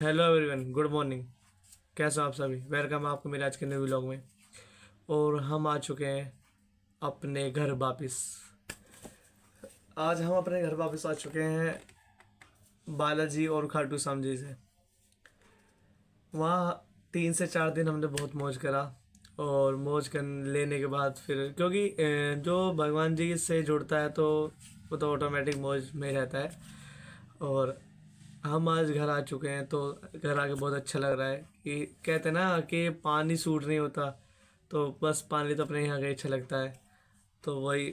Hello everyone, good morning. कैसे हो आप सभी? वेलकम है आपको मेरे आज के नए व्लॉग में। और हम आ चुके हैं अपने घर वापस। आज हम अपने घर वापस आ चुके हैं बालाजी और खाटू श्याम जी से। वहाँ 3 से 4 दिन हमने बहुत मौज करा। और मौज कर लेने के बाद फिर क्योंकि जो भगवान जी से जुड़ता है तो वो तो ऑटोमेटिक मौज में रहता है। और हम आज घर आ चुके हैं तो घर आके बहुत अच्छा लग रहा है। कि कहते हैं ना कि पानी सूट नहीं होता, तो बस पानी तो अपने यहाँ का ही अच्छा लगता है। तो वही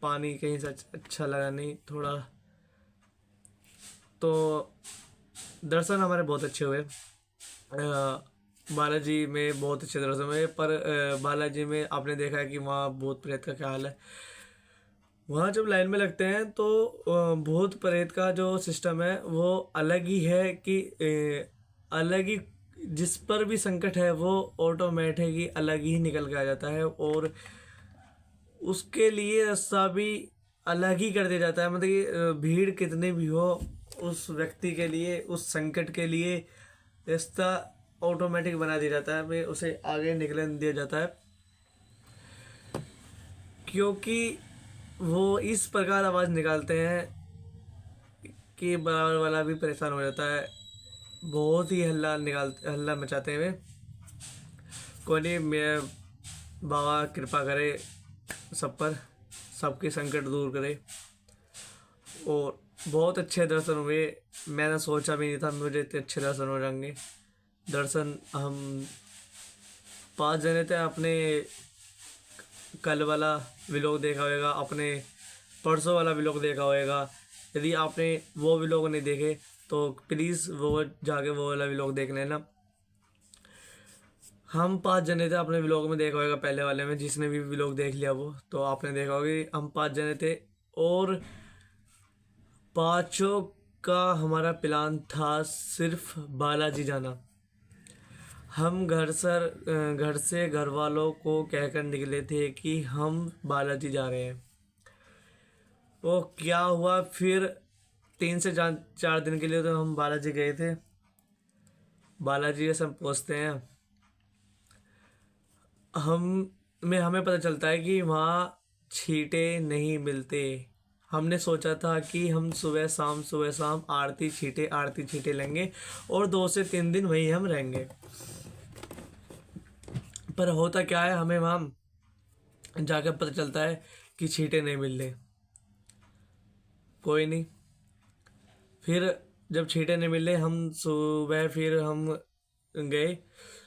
पानी कहीं से अच्छा लगा नहीं थोड़ा। तो दर्शन हमारे बहुत अच्छे हुए। बालाजी में बहुत अच्छे दर्शन हुए, पर बालाजी में आपने देखा है कि वहाँ भूत प्रेत का क्या हाल है। वहाँ जब लाइन में लगते हैं तो भूत प्रेत का जो सिस्टम है वो अलग ही है कि अलग ही, जिस पर भी संकट है वो ऑटोमेटिक ही अलग ही निकल के आ जाता है। और उसके लिए रास्ता भी अलग ही कर दिया जाता है। मतलब कि भीड़ कितनी भी हो, उस व्यक्ति के लिए, उस संकट के लिए रास्ता ऑटोमेटिक बना दिया जाता है। मैं उसे आगे निकलने दिया जाता है, क्योंकि वो इस प्रकार आवाज़ निकालते हैं कि बराबर वाला भी परेशान हो जाता है। बहुत ही हल्ला मचाते हैं वे। कोई नहीं, मैं बाबा कृपा करे सब पर, सबके संकट दूर करे। और बहुत अच्छे दर्शन हुए। मैंने सोचा भी नहीं था मुझे इतने अच्छे दर्शन हो जाएंगे। दर्शन हम 5 जने थे। अपने कल वाला व्लॉग देखा होगा, अपने परसों वाला व्लॉग देखा होगा। यदि आपने वो व्लॉग नहीं देखे तो प्लीज़ वो जाके वो वाला व्लॉग देख लेना। हम 5 जने थे। अपने व्लॉग में देखा होगा पहले वाले में, जिसने भी व्लॉग देख लिया वो तो आपने देखा होगा कि हम 5 जने थे। और पांचों का हमारा प्लान था सिर्फ बालाजी जाना। हम घर से घर वालों को कहकर निकले थे कि हम बालाजी जा रहे हैं। वो क्या हुआ फिर, 3 से 4 दिन के लिए तो हम बालाजी गए थे। बालाजी जैसे हम पहुँचते हैं, हम हमें पता चलता है कि वहाँ छींटे नहीं मिलते। हमने सोचा था कि हम सुबह शाम आरती छींटे लेंगे और 2 से 3 दिन वहीं हम रहेंगे। पर होता क्या है, हमें वहाँ जाकर पता चलता है कि छींटे नहीं मिल रहे। कोई नहीं, फिर जब छींटे नहीं मिले हम सुबह फिर हम गए।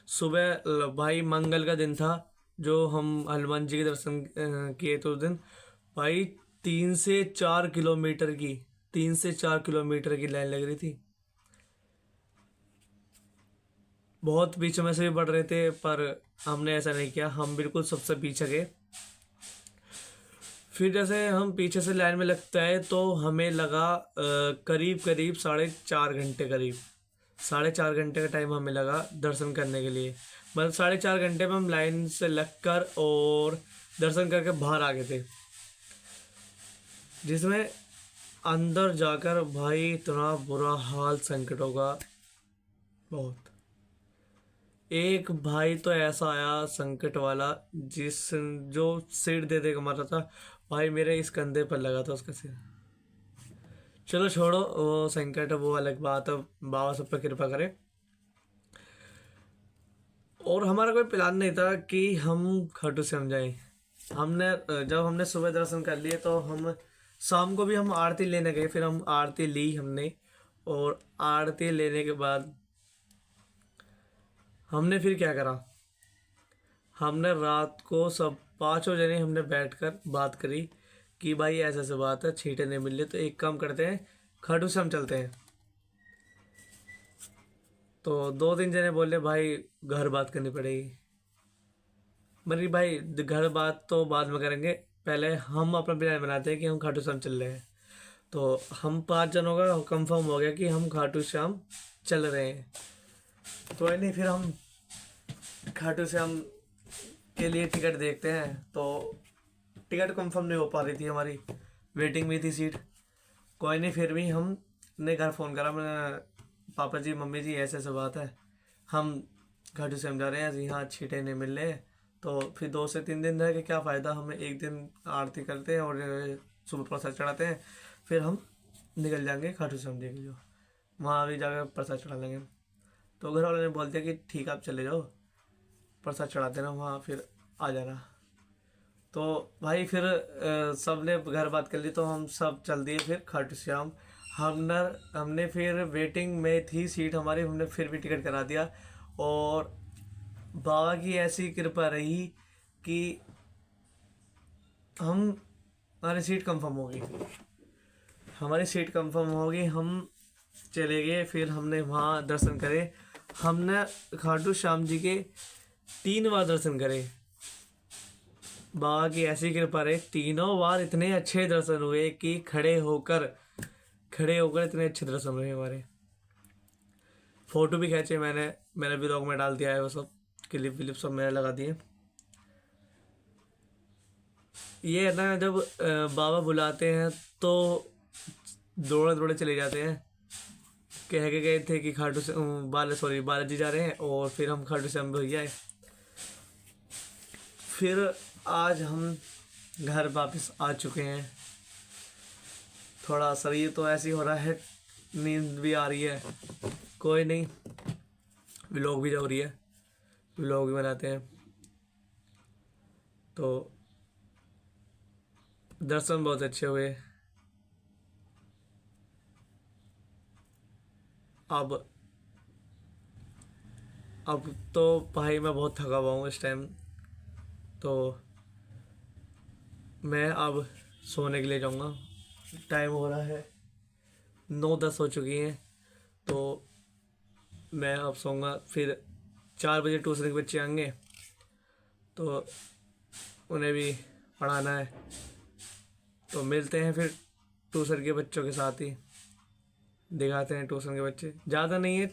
सुबह भाई मंगल का दिन था, जो हम हनुमान जी के दर्शन किए थे उस दिन। भाई 3 से 4 किलोमीटर की 3 से 4 किलोमीटर की लाइन लग रही थी। बहुत बीच में से भी बढ़ रहे थे, पर हमने ऐसा नहीं किया, हम बिल्कुल सबसे पीछे गए। फिर जैसे हम पीछे से लाइन में लगता है तो हमें लगा करीब करीब 4.5 घंटे करीब 4.5 घंटे का टाइम हमें लगा दर्शन करने के लिए। मतलब 4.5 घंटे में हम लाइन से लगकर और दर्शन करके बाहर आ गए थे। जिसमें अंदर जाकर भाई इतना बुरा हाल संकटों का, बहुत। एक भाई तो ऐसा आया संकट वाला, जिस जो सिर दे दे के मारा था। भाई मेरे इस कंधे पर लगा था उसका सिर। चलो छोड़ो, वो संकट वो अलग बात है, बाबा सब पर कृपा करे। और हमारा कोई प्लान नहीं था कि हम खाटू श्याम जाएं। जब हमने सुबह दर्शन कर लिए तो हम शाम को भी हम आरती लेने गए। फिर हम आरती ली हमने। और आरती लेने के बाद हमने फिर क्या करा, हमने रात को सब 5 जने हमने बैठकर बात करी कि भाई ऐसा ऐसा बात है, छींटे नहीं मिल रहे, तो एक काम करते हैं, खाटू श्याम चलते हैं। तो 2-3 जने बोले भाई घर बात करनी पड़ेगी। मरी भाई घर बात तो बाद में करेंगे, पहले हम अपना प्लान बनाते हैं कि हम खाटू श्याम चल रहे हैं। तो हम 5 जनों का कंफर्म हो गया कि हम खाटू श्याम चल रहे हैं। तो नहीं, फिर हम खाटू श्याम के लिए टिकट देखते हैं। तो टिकट कंफर्म नहीं हो पा रही थी हमारी, वेटिंग में थी सीट। कोई नहीं, फिर भी हमने घर फ़ोन करा। मैंने पापा जी मम्मी जी ऐसे ऐसे बात है, हम खाटू श्याम जा रहे हैं, यहाँ छींटे नहीं मिल रहे, तो फिर 2 से 3 दिन रह के क्या फ़ायदा, हमें एक दिन आरती करते हैं और सुबह प्रसाद चढ़ाते हैं, फिर हम निकल जाएंगे खाटू श्याम जी के जो, वहाँ भी जाकर प्रसाद चढ़ा लेंगे। तो घर वालों ने बोल दिया कि ठीक है आप चले जाओ, प्रसाद चढ़ा देना वहाँ, फिर आ जाना। तो भाई फिर सब ने घर बात कर ली, तो हम सब चल दिए फिर खाटू श्याम। हमने हमने फिर वेटिंग में थी सीट हमारी, हमने फिर भी टिकट करा दिया, और बाबा की ऐसी कृपा रही कि हमारी सीट कंफर्म हो गई, हमारी सीट कंफर्म हो गई, हम चले गए। फिर हमने वहाँ दर्शन करे, हमने खाटू श्याम जी के 3 बार दर्शन करे। बाबा की ऐसी कृपा रही, तीनों बार इतने अच्छे दर्शन हुए कि खड़े होकर इतने अच्छे दर्शन हुए हमारे। फोटो भी खींचे मैंने, मेरे ब्लॉग में डाल दिया है वो सब, क्लिप विलिप सब मैंने लगा दिए। ये है ना, जब बाबा बुलाते हैं तो दौड़े दौड़े चले जाते हैं। कह के गए थे कि बालाजी जा रहे हैं, और फिर हम खाटू श्याम भैया आए। फिर आज हम घर वापस आ चुके हैं। थोड़ा शरीर तो ऐसे ही हो रहा है, नींद भी आ रही है, कोई नहीं, व्लॉग भी हो रही है, व्लॉग भी बनाते हैं। तो दर्शन बहुत अच्छे हुए। अब तो भाई मैं बहुत थका हुआ हूँ इस टाइम, तो मैं अब सोने के लिए जाऊँगा। टाइम हो रहा है 9-10 हो चुकी हैं, तो मैं अब सोऊंगा। फिर 4 बजे ट्यूशन के बच्चे आएंगे, तो उन्हें भी पढ़ाना है, तो मिलते हैं फिर ट्यूशन के बच्चों के साथ ही, दिखाते हैं ट्यूशन के बच्चे। ज़्यादा नहीं है,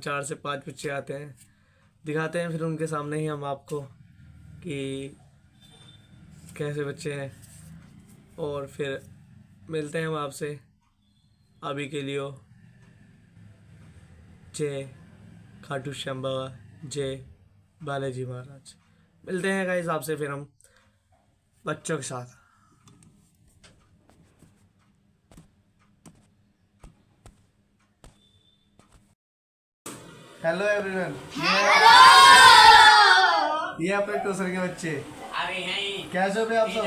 4 से 5 बच्चे आते हैं, दिखाते हैं फिर उनके सामने ही हम आपको कि कैसे बच्चे हैं, और फिर मिलते हैं हम आपसे। अभी के लिए जय खाटू श्याम बाबा, जय बालाजी महाराज। मिलते हैं गाइस आपसे फिर हम बच्चों के साथ। हेलो एवरीवन, ये अपने ट्यूशन के बच्चे। कैसे हो आप सब?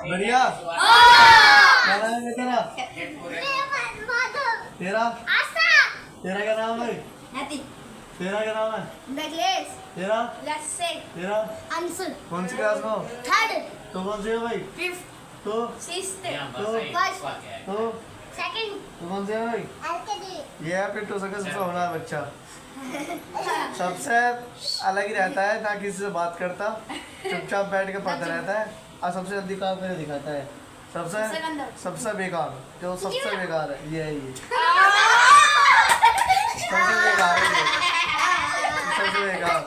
बढ़िया। क्या नाम है तेरा? तेरा क्या नाम है? तेरा क्या नाम है? तेरा अंशुल। कौन सी क्लास में हो? 3rd। तो कौन सी है भाई? 5th। तो 6th। तो 1st। तो 2nd। तो कौन सी है भाई? LKG। ये है फिर तो सबसे होना बच्चा, सबसे अलग ही रहता है, ना किसी से बात करता, चुपचाप बैठ के पढ़ता रहता है, और सबसे जल्दी काम करके दिखाता है। सबसे बेकार, जो सबसे बेकार है ये है, ये सबसे बेकार है, सबसे बेकार।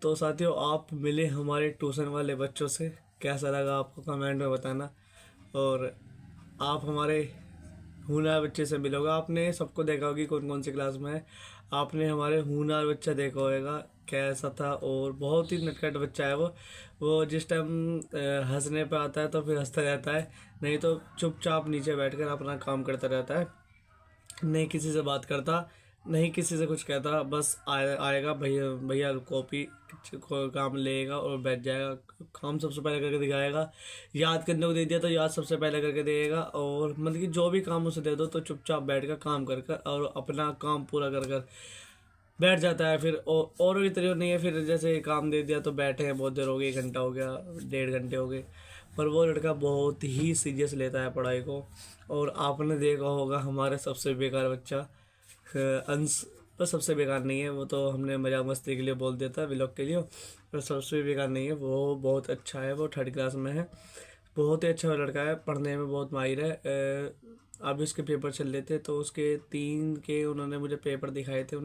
तो साथियों, आप मिले हमारे ट्यूशन वाले बच्चों से, कैसा लगा आपको कमेंट में बताना। और आप हमारे हुनर बच्चे से मिलोगे, आपने सबको देखा होगी कौन कौन सी क्लास में है, आपने हमारे हुनर बच्चा देखा होगा कैसा था, और बहुत ही नटखट बच्चा है वो जिस टाइम हंसने पे आता है तो फिर हंसता रहता है, नहीं तो चुपचाप नीचे बैठकर अपना काम करता रहता है, नहीं किसी से बात करता, नहीं किसी से कुछ कहता, बस आएगा भैया भैया कॉपी काम लेगा और बैठ जाएगा, काम सबसे पहले करके दिखाएगा, याद करने को दे दिया तो याद सबसे पहले करके देगा, और मतलब कि जो भी काम उसे दे दो तो चुपचाप बैठ कर काम कर कर और अपना काम पूरा कर कर बैठ जाता है। फिर और भी तरीके नहीं है, फिर जैसे काम दे दिया तो बैठे हैं बहुत देर हो गई, 1 घंटा हो गया, 1.5 घंटे हो गए, पर वो लड़का बहुत ही सीरियस लेता है पढ़ाई को। और आपने देखा होगा हमारे सबसे बेकार बच्चा अंश, पर सबसे बेकार नहीं है, वो तो हमने मजाक मस्ती के लिए बोल दिया था व्लॉग के लिए, पर सबसे बेकार नहीं है, वो बहुत अच्छा है, वो 3rd क्लास में है, बहुत ही अच्छा लड़का है, पढ़ने में बहुत माहिर है। अभी उसके पेपर चल रहे थे, तो उसके 3 के उन्होंने मुझे पेपर दिखाए थे।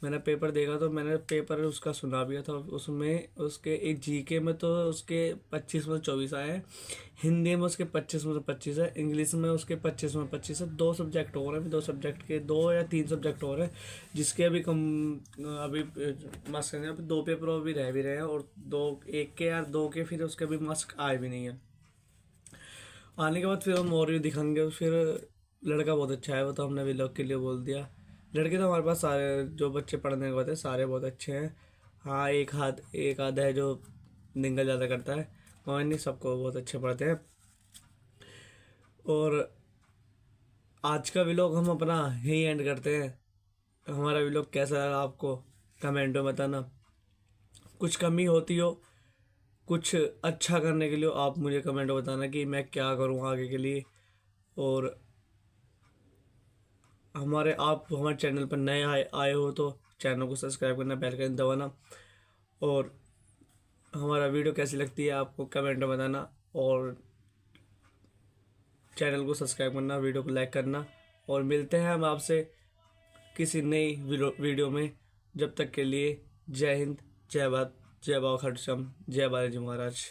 मैंने पेपर देखा, तो मैंने पेपर उसका सुना भी था। उसमें उसके एक जीके में तो उसके 25 में 24 आए हैं, हिंदी में उसके 25 में 25 है, इंग्लिश में उसके 25 में 25 है। 2 सब्जेक्ट और हैं, 2 सब्जेक्ट के 2 या 3 सब्जेक्ट और हैं, जिसके अभी कम अभी मार्क्स करने अभी 2 पेपर और भी रहे हैं, और 2 एक के या 2 के फिर उसके अभी मार्क्स आए भी नहीं है। आने के बाद फिर हम और भी दिखाएंगे। फिर लड़का बहुत अच्छा है, वो तो हमने व्लॉग के लिए बोल दिया। लड़के तो हमारे पास सारे जो बच्चे पढ़ने के बाद है सारे बहुत अच्छे हैं। हाँ, एक आधा है जो निंगल ज़्यादा करता है, और नहीं सबको बहुत अच्छे पढ़ते हैं। और आज का व्लॉग हम अपना यही एंड करते हैं। हमारा व्लॉग कैसा लगा आपको कमेंट में बताना। कुछ कमी होती हो, कुछ अच्छा करने के लिए आप मुझे कमेंट में बताना कि मैं क्या करूँ आगे के लिए। और आप हमारे चैनल पर नए आए हो तो चैनल को सब्सक्राइब करना, बेल आइकन दबाना। और हमारा वीडियो कैसी लगती है आपको कमेंट में बताना, और चैनल को सब्सक्राइब करना, वीडियो को लाइक करना। और मिलते हैं हम आपसे किसी नई वीडियो में। जब तक के लिए जय हिंद, जय भारत, जय बाबा खड़सम, जय बालाजी महाराज।